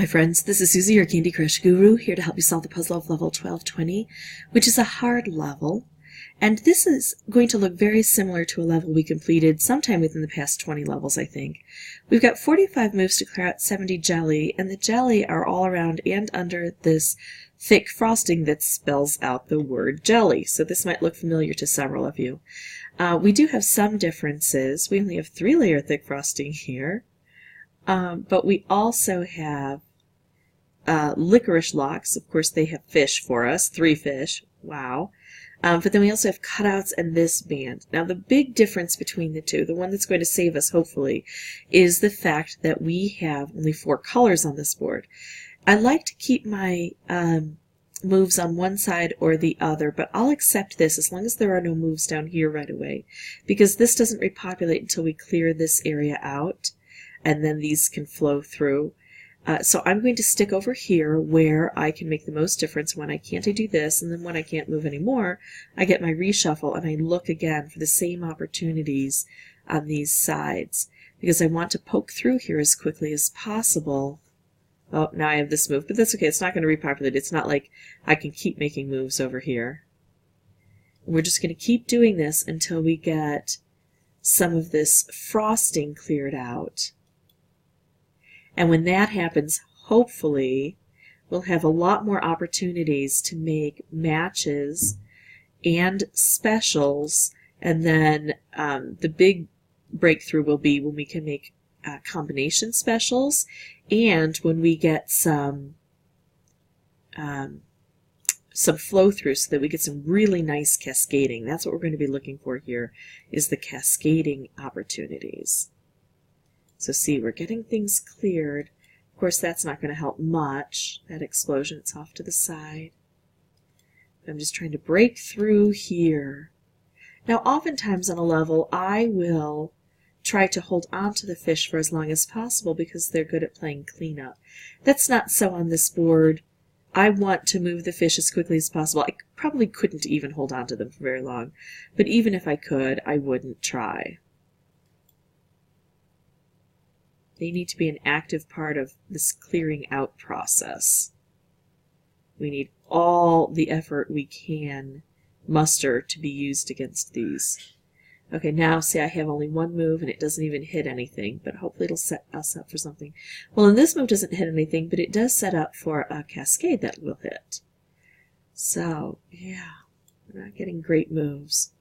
Hi friends, this is Suzy, your Candy Crush Guru, here to help you solve the puzzle of level 1220, which is a hard level. And this is going to look very similar to a level we completed sometime within the past 20 levels, I think. We've got 45 moves to clear out 70 jelly, and the jelly are all around and under this thick frosting that spells out the word jelly. So this might look familiar to several of you. We do have some differences. We only have 3-layer thick frosting here. But we also have licorice locks. Of course, they have fish for us, 3 fish. Wow. But then we also have cutouts and this band. Now, the big difference between the two, the one that's going to save us, hopefully, is the fact that we have only 4 colors on this board. I like to keep my moves on one side or the other, but I'll accept this as long as there are no moves down here right away, because this doesn't repopulate until we clear this area out, and then these can flow through. So I'm going to stick over here where I can make the most difference. When I can't, I do this, and then when I can't move anymore, I get my reshuffle and I look again for the same opportunities on these sides, because I want to poke through here as quickly as possible. Oh, now I have this move, but that's okay. It's not going to repopulate. It's not like I can keep making moves over here. We're just going to keep doing this until we get some of this frosting cleared out. And when that happens, hopefully, we'll have a lot more opportunities to make matches and specials. And then the big breakthrough will be when we can make combination specials, and when we get some flow through, so that we get some really nice cascading. That's what we're going to be looking for here, is the cascading opportunities. So see, we're getting things cleared. Of course, that's not going to help much, that explosion. It's off to the side. I'm just trying to break through here. Now, oftentimes on a level, I will try to hold on to the fish for as long as possible because they're good at playing cleanup. That's not so on this board. I want to move the fish as quickly as possible. I probably couldn't even hold on to them for very long, but even if I could, I wouldn't try. They need to be an active part of this clearing out process. We need all the effort we can muster to be used against these. Okay, now see, I have only 1 move and it doesn't even hit anything, but hopefully it'll set us up for something. Well, and this move doesn't hit anything, but it does set up for a cascade that will hit. So, yeah, we're not getting great moves.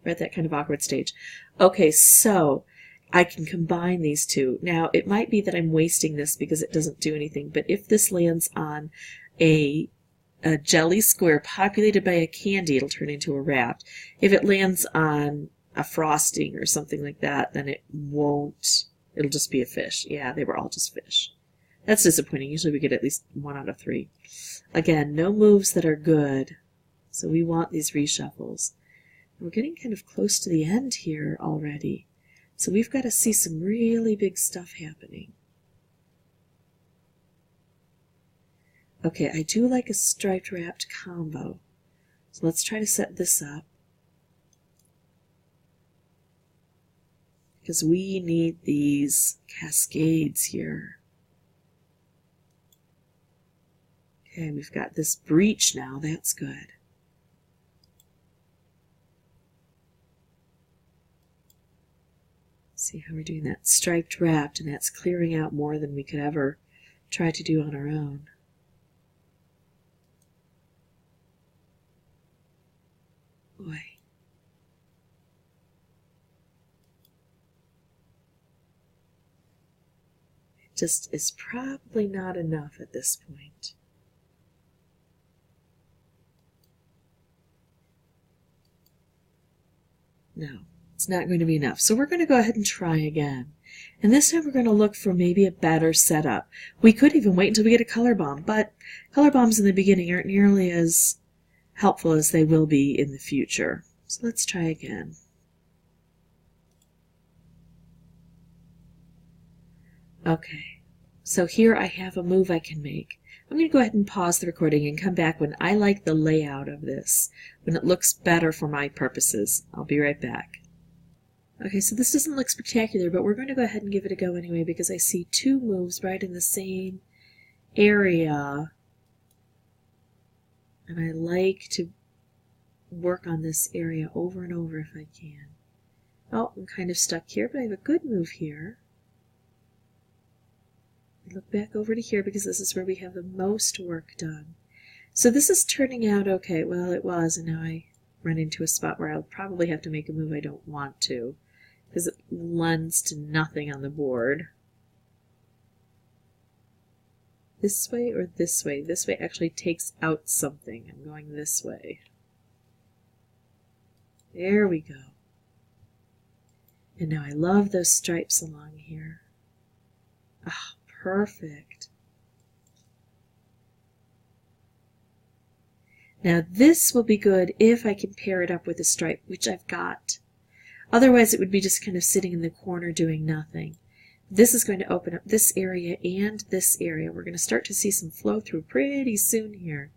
We're at that kind of awkward stage. Okay, so I can combine these two. Now, it might be that I'm wasting this because it doesn't do anything, but if this lands on a jelly square populated by a candy, it'll turn into a raft. If it lands on a frosting or something like that, then it won't. It'll just be a fish. Yeah, they were all just fish. That's disappointing. Usually we get at least 1 out of 3. Again, no moves that are good, so we want these reshuffles. We're getting kind of close to the end here already. So we've got to see some really big stuff happening. Okay, I do like a striped wrapped combo. So let's try to set this up, because we need these cascades here. Okay, we've got this breach now. That's good. See how we're doing that striped wrapped, and that's clearing out more than we could ever try to do on our own. Boy. It just is probably not enough at this point. No. It's not going to be enough. So we're going to go ahead and try again. And this time we're going to look for maybe a better setup. We could even wait until we get a color bomb, but color bombs in the beginning aren't nearly as helpful as they will be in the future. So let's try again. Okay, so here I have a move I can make. I'm going to go ahead and pause the recording and come back when I like the layout of this, when it looks better for my purposes. I'll be right back. Okay, so this doesn't look spectacular, but we're going to go ahead and give it a go anyway, because I see 2 moves right in the same area, and I like to work on this area over and over if I can. Oh, I'm kind of stuck here, but I have a good move here. I look back over to here because this is where we have the most work done. So this is turning out okay. Well, it was, and now I run into a spot where I'll probably have to make a move I don't want to because it lends to nothing on the board. This way or this way? This way actually takes out something. I'm going this way. There we go. And now I love those stripes along here. Ah, perfect. Now this will be good if I can pair it up with a stripe, which I've got. Otherwise it would be just kind of sitting in the corner doing nothing. This is going to open up this area and this area. We're going to start to see some flow through pretty soon here.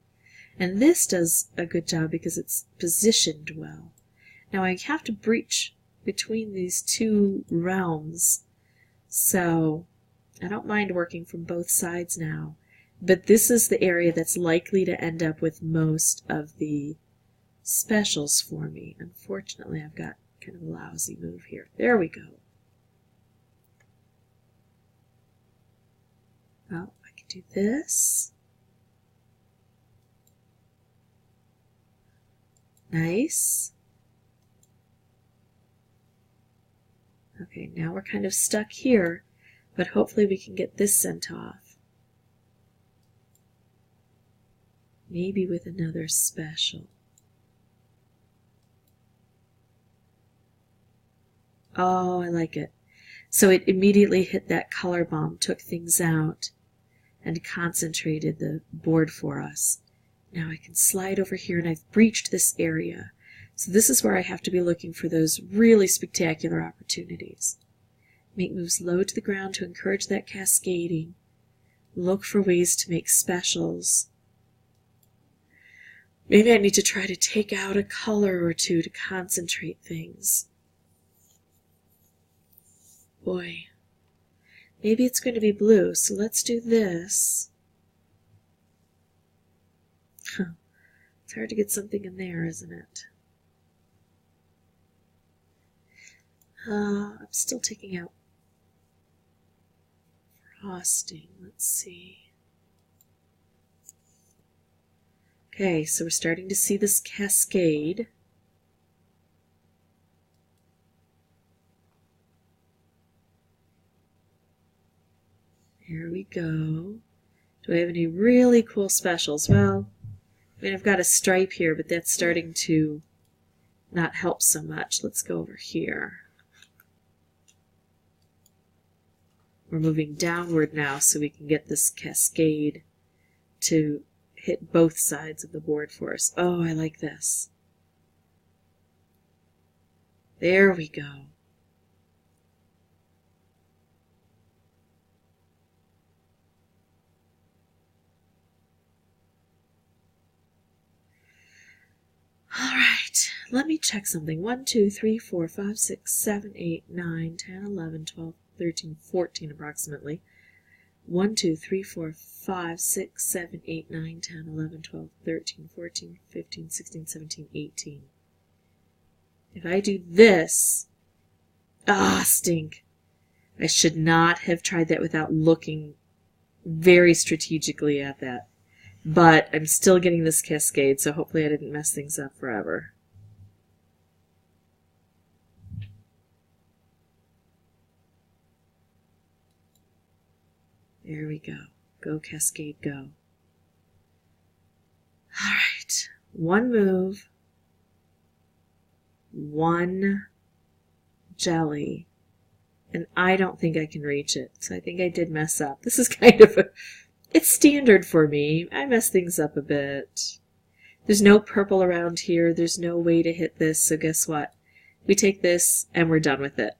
And this does a good job because it's positioned well. Now I have to breach between these two realms, so I don't mind working from both sides now. But this is the area that's likely to end up with most of the specials for me. Unfortunately, I've got kind of a lousy move here. There we go. Well, I can do this. Nice. Okay, now we're kind of stuck here, but hopefully we can get this sent off. Maybe with another special. Oh, I like it. So it immediately hit that color bomb, took things out, and concentrated the board for us. Now I can slide over here, and I've breached this area. So this is where I have to be looking for those really spectacular opportunities. Make moves low to the ground to encourage that cascading. Look for ways to make specials. Maybe I need to try to take out a color or two to concentrate things. Boy, maybe it's going to be blue, so let's do this. It's hard to get something in there, isn't it? I'm still taking out frosting. Let's see. Okay, so we're starting to see this cascade. Here we go. Do I have any really cool specials? Well, I mean, I've got a stripe here, but that's starting to not help so much. Let's go over here. We're moving downward now so we can get this cascade to hit both sides of the board for us. Oh, I like this. There we go. All right, let me check something. 1, 2, 3, 4, 5, 6, 7, 8, 9, 10, 11, 12, 13, 14 approximately. 1, 2, 3, 4, 5, 6, 7, 8, 9, 10, 11, 12, 13, 14, 15, 16, 17, 18. If I do this, stink. I should not have tried that without looking very strategically at that. But I'm still getting this cascade, so hopefully I didn't mess things up forever. There we go. Go, cascade, go. All right. One move. One jelly. And I don't think I can reach it, so I think I did mess up. This is kind of it's standard for me. I mess things up a bit. There's no purple around here. There's no way to hit this, so guess what? We take this and we're done with it.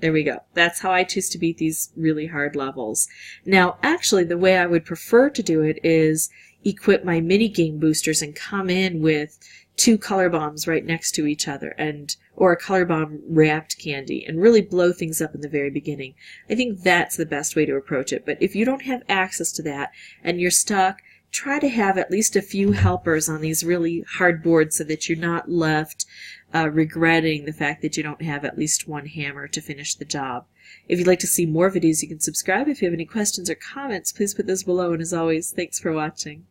There we go. That's how I choose to beat these really hard levels. Now, actually, the way I would prefer to do it is equip my mini game boosters and come in with 2 color bombs right next to each other and or a color bomb wrapped candy and really blow things up in the very beginning. I think that's the best way to approach it. But if you don't have access to that and you're stuck, try to have at least a few helpers on these really hard boards so that you're not left regretting the fact that you don't have at least one hammer to finish the job. If you'd like to see more videos, you can subscribe. If you have any questions or comments, please put those below. And as always, thanks for watching.